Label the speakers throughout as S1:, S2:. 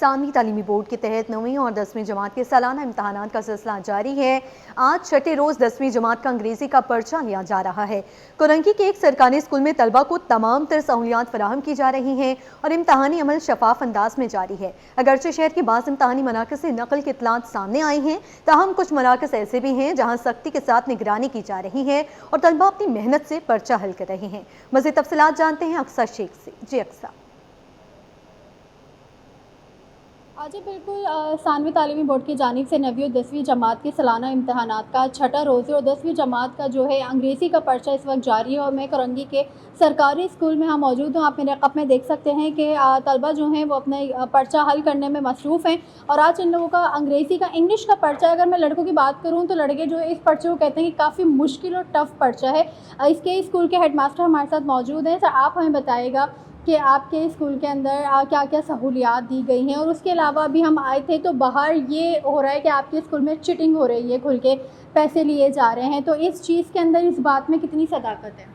S1: ثانوی تعلیمی بورڈ کے تحت 9ویں اور 10ویں جماعت کے سالانہ امتحانات کا سلسلہ جاری ہے۔ آج چھٹے روز 10ویں جماعت کا انگریزی کا پرچہ لیا جا رہا ہے۔ کورنگی کے ایک سرکاری اسکول میں طلبہ کو تمام تر سہولیات فراہم کی جا رہی ہیں اور امتحانی عمل شفاف انداز میں جاری ہے۔ اگرچہ شہر کے بعض امتحانی مراکز سے نقل کے اطلاعات سامنے آئی ہیں، تاہم کچھ مراکز ایسے بھی ہیں جہاں سختی کے ساتھ نگرانی کی جا رہی ہے اور طلبہ اپنی محنت سے پرچہ حل کر رہے ہیں۔ مزید تفصیلات جانتے ہیں اقصیٰ شیخ سے۔ جی اقصیٰ۔
S2: جی بالکل، ثانوی تعلیمی بورڈ کی جانب سے 9ویں اور 10ویں جماعت کے سالانہ امتحانات کا چھٹا روز ہے اور 10ویں جماعت کا جو ہے انگریزی کا پرچہ اس وقت جاری ہے اور میں کورنگی کے سرکاری اسکول میں موجود ہوں۔ آپ میرے رقم میں دیکھ سکتے ہیں کہ طلبہ جو ہیں وہ اپنے پرچہ حل کرنے میں مصروف ہیں اور آج ان لوگوں کا انگریزی کا انگلش کا پرچہ ہے۔ اگر میں لڑکوں کی بات کروں تو لڑکے جو ہے اس پرچے کو کہتے ہیں کہ کافی مشکل اور ٹف پرچہ ہے۔ اس کے اسکول کے ہیڈ ماسٹر ہمارے ساتھ موجود ہیں۔ سر، آپ ہمیں بتائے گا کہ آپ کے اسکول کے اندر کیا کیا سہولیات دی گئی ہیں، اور اس کے علاوہ ابھی ہم آئے تھے تو باہر یہ ہو رہا ہے کہ آپ کے اسکول میں چیٹنگ ہو رہی ہے، کھل کے پیسے لیے جا رہے ہیں، تو اس چیز کے اندر اس بات میں کتنی صداقت ہے؟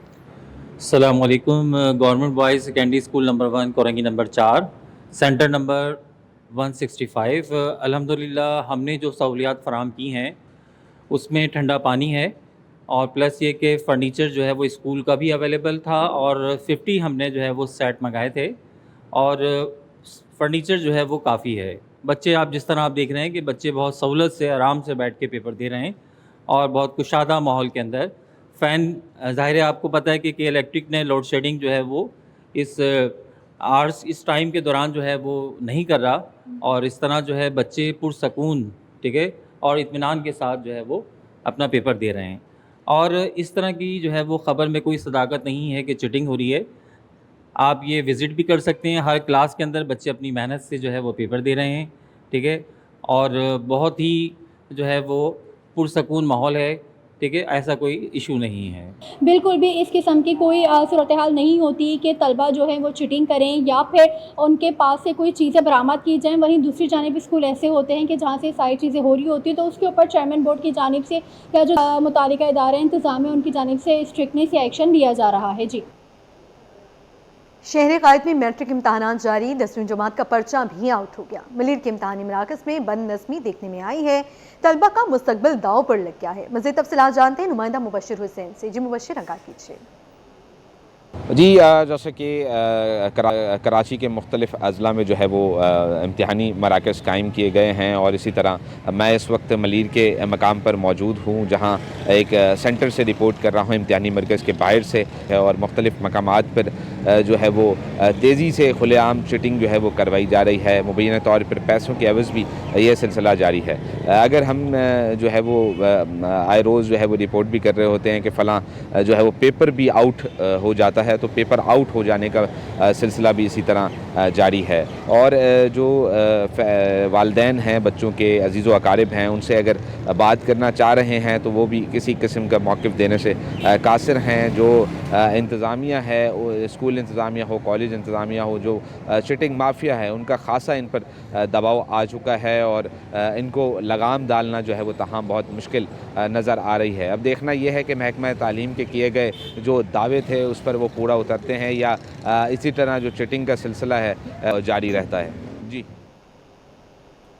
S3: السلام علیکم۔ Government boys secondary school number 1 Korangi number 4 centre number 165۔ الحمدللہ ہم نے جو سہولیات فراہم کی ہیں اس میں ٹھنڈا پانی ہے اور پلس یہ کہ فرنیچر جو ہے وہ اسکول کا بھی اویلیبل تھا اور 50 ہم نے جو ہے وہ سیٹ منگائے تھے اور فرنیچر جو ہے وہ کافی ہے۔ بچے آپ جس طرح آپ دیکھ رہے ہیں کہ بچے بہت سہولت سے آرام سے بیٹھ کے پیپر دے رہے ہیں اور بہت کشادہ ماحول کے اندر۔ فین ظاہر ہے آپ کو پتہ ہے کہ الیکٹرک نے لوڈ شیڈنگ جو ہے وہ اس ٹائم کے دوران جو ہے وہ نہیں کر رہا اور اس طرح جو ہے بچے پرسکون، ٹھیک ہے، اور اطمینان کے ساتھ جو ہے وہ اپنا پیپر دے رہے ہیں اور اس طرح کی جو ہے وہ خبر میں کوئی صداقت نہیں ہے کہ چیٹنگ ہو رہی ہے۔ آپ یہ وزٹ بھی کر سکتے ہیں، ہر کلاس کے اندر بچے اپنی محنت سے جو ہے وہ پیپر دے رہے ہیں، ٹھیک ہے، اور بہت ہی جو ہے وہ پرسکون ماحول ہے، ٹھیک ہے، ایسا کوئی ایشو نہیں ہے۔
S2: بالکل بھی اس قسم کی کوئی صورتحال نہیں ہوتی کہ طلبہ جو ہیں وہ چیٹنگ کریں یا پھر ان کے پاس سے کوئی چیزیں برآمد کی جائیں۔ وہیں دوسری جانب اسکول ایسے ہوتے ہیں کہ جہاں سے ساری چیزیں ہو رہی ہوتی ہیں تو اس کے اوپر چیئرمین بورڈ کی جانب سے یا جو متعلقہ ادارے انتظامیہ ان کی جانب سے اسٹرکٹنیس یا ایکشن لیا جا رہا ہے۔ جی،
S1: شہر قائد میں میٹرک امتحانات جاری، 10ویں جماعت کا پرچہ بھی آؤٹ ہو گیا۔ ملیر کے امتحانی مراکز میں بد نظمی دیکھنے میں آئی ہے، طلبہ کا مستقبل داؤ پر لگ گیا ہے۔ مزید تفصیلات جانتے ہیں نمائندہ مبشر حسین سے۔ جی مبشر، آگاہ کیجیے۔
S4: جی، جیسے کہ کراچی کے مختلف اضلاع میں جو ہے وہ امتحانی مراکز قائم کیے گئے ہیں اور اسی طرح میں اس وقت ملیر کے مقام پر موجود ہوں جہاں ایک سینٹر سے رپورٹ کر رہا ہوں امتحانی مرکز کے باہر سے، اور مختلف مقامات پر جو ہے وہ تیزی سے کھلے عام چیٹنگ جو ہے وہ کروائی جا رہی ہے، مبینہ طور پر پیسوں کے عوض بھی یہ سلسلہ جاری ہے۔ اگر ہم جو ہے وہ آئے روز جو ہے وہ رپورٹ بھی کر رہے ہوتے ہیں کہ فلاں جو ہے وہ پیپر بھی آؤٹ ہو جاتا ہے، تو پیپر آؤٹ ہو جانے کا سلسلہ بھی اسی طرح جاری ہے، اور جو والدین ہیں بچوں کے عزیز و اقارب ہیں ان سے اگر بات کرنا چاہ رہے ہیں تو وہ بھی کسی قسم کا موقف دینے سے قاصر ہیں۔ جو انتظامیہ ہے، اسکول انتظامیہ ہو، کالج انتظامیہ ہو، جو چیٹنگ مافیا ہے ان کا خاصا ان پر دباؤ آ چکا ہے اور ان کو لگام ڈالنا جو ہے وہ تاہم بہت مشکل نظر آ رہی ہے۔ اب دیکھنا یہ ہے کہ محکمہ تعلیم کے کیے گئے جو دعوے تھے اس پر وہ پورا اترتے ہیں یا اسی طرح جو چیٹنگ کا سلسلہ ہے جاری رہتا ہے۔ جی،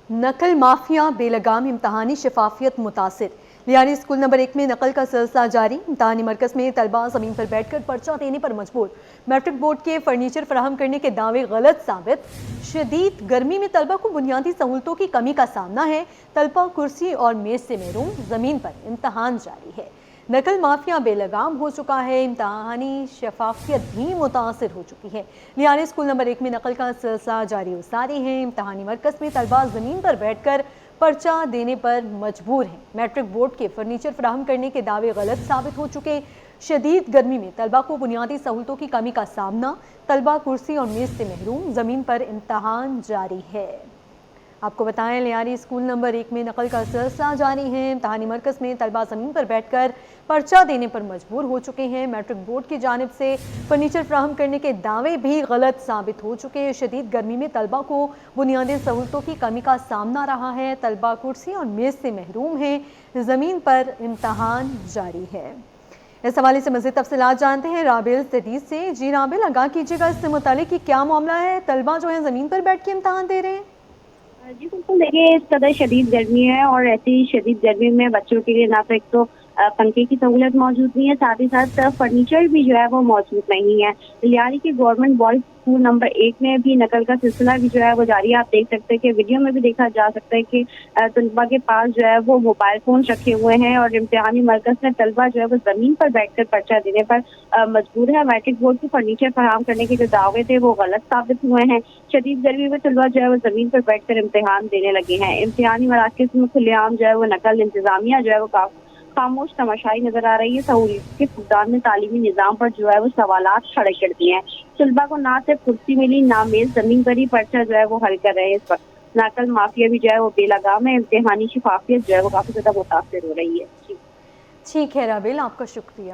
S1: نقل مافیا بے لگام، امتحانی شفافیت متاثر۔ لیاری اسکول نمبر 1 میں نقل کا سلسلہ جاری، امتحانی مرکز میں طلبہ زمین پر بیٹھ کر پرچہ دینے پر مجبور۔ میٹرک بورڈ کے فرنیچر فراہم کرنے کے دعوے غلط ثابت۔ شدید گرمی میں طلبہ کو بنیادی سہولتوں کی کمی کا سامنا ہے، طلبہ کرسی اور میز سے محروم، زمین پر امتحان جاری ہے۔ نقل مافیا بے لگام ہو چکا ہے، امتحانی شفافیت بھی متاثر ہو چکی ہے۔ لیاری اسکول نمبر 1 میں نقل کا سلسلہ جاری و ساری ہے، امتحانی مرکز میں طلبہ زمین پر بیٹھ کر پرچہ دینے پر مجبور ہیں۔ میٹرک بورڈ کے فرنیچر فراہم کرنے کے دعوے غلط ثابت ہو چکے۔ شدید گرمی میں طلبہ کو بنیادی سہولتوں کی کمی کا سامنا، طلبہ کرسی اور میز سے محروم، زمین پر امتحان جاری ہے۔ آپ کو بتائیں لیاری اسکول نمبر 1 میں نقل کا سلسلہ جاری ہے، امتحانی مرکز میں طلبہ زمین پر بیٹھ کر پرچہ دینے پر مجبور ہو چکے ہیں۔ میٹرک بورڈ کی جانب سے فرنیچر فراہم کرنے کے دعوے بھی غلط ثابت ہو چکے ہیں۔ شدید گرمی میں طلبہ کو بنیادی سہولتوں کی کمی کا سامنا رہا ہے، طلبہ کرسی اور میز سے محروم ہیں، زمین پر امتحان جاری ہے۔ اس حوالے سے مزید تفصیلات جانتے ہیں رابل صدیق سے۔ جی رابل، آگاہ کیجیے گا اس سے متعلق کہ کیا معاملہ ہے، طلبہ جو ہیں زمین پر بیٹھ کے امتحان دے رہے ہیں؟
S5: جی بالکل، دیکھیے اس قدر شدید گرمی ہے اور ایسی شدید گرمی میں بچوں کے لیے نہ تو ایک تو پنکھے کی سہولت موجود نہیں ہے، ساتھ ہی ساتھ فرنیچر بھی جو ہے وہ موجود نہیں ہے۔ لیاری کی گورنمنٹ بوائز اسکول نمبر 1 میں بھی نقل کا سلسلہ بھی جو ہے وہ جاری ہے۔ آپ دیکھ سکتے ہیں کہ ویڈیو میں بھی دیکھا جا سکتا ہے کہ طلباء کے پاس جو ہے وہ موبائل فون رکھے ہوئے ہیں اور امتحانی مرکز میں طلباء جو ہے وہ زمین پر بیٹھ کر پرچہ دینے پر مجبور ہے۔ میٹرک بورڈ کی فرنیچر فراہم کرنے کے جو دعوے تھے وہ غلط ثابت ہوئے ہیں۔ شدید گرمی میں طلباء جو ہے وہ زمین پر بیٹھ کر امتحان دینے لگے ہیں۔ امتحانی مراکز میں کھلے عام جو ہے وہ نقل انتظامیہ جو ہے وہ خاموش تماشائی نظر آ رہی ہے۔ سہولیت کے فقدان نے تعلیمی نظام پر جو ہے وہ سوالات کھڑے کر دیے ہیں۔ طلباء کو نہ صرف کرسی ملی، نہ میز، زمین پر ہی پرچہ جو ہے وہ حل کر رہے ہیں۔ اس وقت نقل مافیا بھی جو ہے وہ بے لگام ہے۔ امتحانی شفافیت جو ہے وہ کافی زیادہ متاثر ہو رہی ہے۔
S1: ٹھیک ہے رابل، آپ کا شکریہ۔